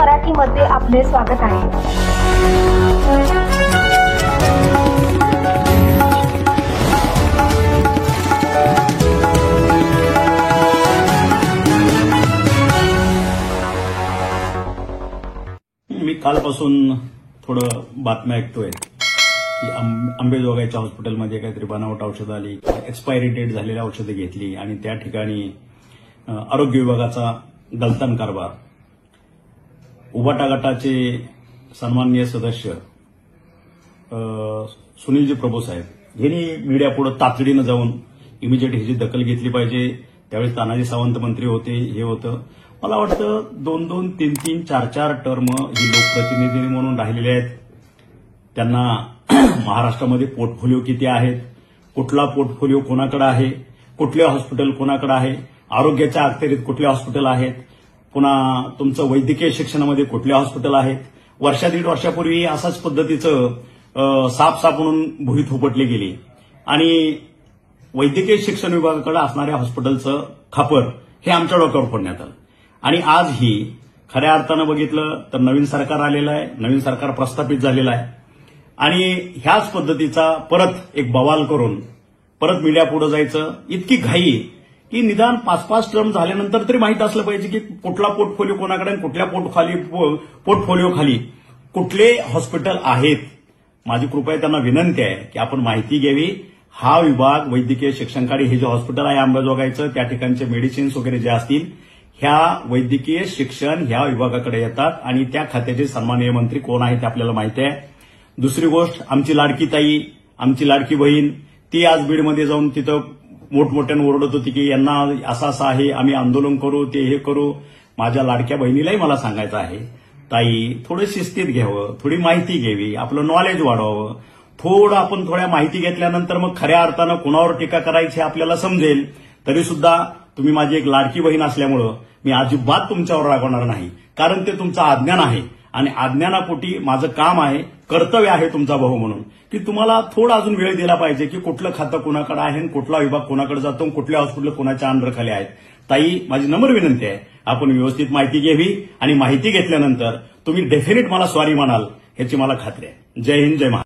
मराठीमध्ये आपले स्वागत आहे। मी कालपासून थोडं बातम्या ऐकतोय की अंबेजोगाईच्या हॉस्पिटलमध्ये काहीतरी बनावट औषधं आली, एक्सपायरी डेट झालेली औषधं घेतली आणि त्या ठिकाणी आरोग्य विभागाचा गलतान कारभार। उबाटा गटाचे सन्माननीय सदस्य सुनीलजी प्रभू साहेब यांनी मीडियापुढे तातडीनं जाऊन इमिजिएट ह्याची दखल घेतली पाहिजे। त्यावेळेस तानाजी सावंत मंत्री होते, हे होतं। मला वाटतं 2-2, 3-3, 4-4 टर्म ही लोकप्रतिनिधी म्हणून राहिलेले आहेत। त्यांना महाराष्ट्रामध्ये पोर्टफोलिओ किती आहेत, कुठला पोर्टफोलिओ कोणाकडे आहे, कुठले हॉस्पिटल कोणाकडे आहे, आरोग्याच्या अखत्यारीत कुठले हॉस्पिटल आहेत, पुन्हा तुमचं वैद्यकीय शिक्षणामध्ये कुठले हॉस्पिटल आहेत। वर्षा-दीड वर्षापूर्वी असाच पद्धतीचं साप म्हणून भुई थोपटली गेली आणि वैद्यकीय शिक्षण विभागाकडे असणाऱ्या हॉस्पिटलचं खापर हे आमच्या डोक्यावर फोडण्यात आलं। आणि आज ही खऱ्या अर्थानं बघितलं तर नवीन सरकार आलेलं आहे, नवीन सरकार प्रस्थापित झालेलं आहे आणि ह्याच पद्धतीचा परत एक बवाल करून परत मीडिया पुढे जायचं इतकी घाई की निदान 5-5 टर्म झाल्यानंतर तरी माहित असलं पाहिजे की कुठला पोर्टफोलिओ कोणाकडे, कुठल्या पोर्टफोलिओ खाली कुठले हॉस्पिटल आहेत। माझी कृपया त्यांना विनंती आहे की आपण माहिती घ्यावी। हा विभाग वैद्यकीय शिक्षणाकडे हे जे हॉस्पिटल आहे अंबेजोगाईचं, त्या ठिकाणचे मेडिसिन्स वगैरे जे असतील ह्या वैद्यकीय शिक्षण ह्या विभागाकडे येतात आणि त्या खात्याचे सन्माननीय मंत्री कोण आहेत ते आपल्याला माहिती आहे। दुसरी गोष्ट, आमची लाडकी ताई, आमची लाडकी बहीण, ती आज बीडमध्ये जाऊन तिथं मोठमोठ्यानं ओरडत होती की यांना असं आहे, आम्ही आंदोलन करू, ते हे करू। माझ्या लाडक्या बहिणीलाही मला सांगायचं आहे, ताई थोडं शिस्तीत घ्यावं, थोडी माहिती घ्यावी, आपलं नॉलेज वाढवावं। थोडं आपण थोड्या माहिती घेतल्यानंतर मग खऱ्या अर्थानं कुणावर टीका करायची हे आपल्याला समजेल। तरी सुद्धा तुम्ही माझी एक लाडकी बहीण असल्यामुळं मी अजिबात तुमच्यावर रागवणार नाही, कारण ते तुमचं अज्ञान आहे आणि अज्ञानापोटी माझं काम आहे, कर्तव्य आहे तुमचा भाऊ म्हणून की तुम्हाला थोडा अजून वेळ दिला पाहिजे की कुठलं खातं कोणाकडे आहे, कुठला विभाग कोणाकडे जातो, कुठल्या हॉस्पिटल कोणाच्या अंडरखाली आहेत। ताई, माझी नम्र विनंती आहे, आपण व्यवस्थित माहिती घ्यावी आणि माहिती घेतल्यानंतर तुम्ही डेफिनेट मला सॉरी म्हणाल ह्याची मला खात्री आहे। जय हिंद, जय महाराष्ट्र।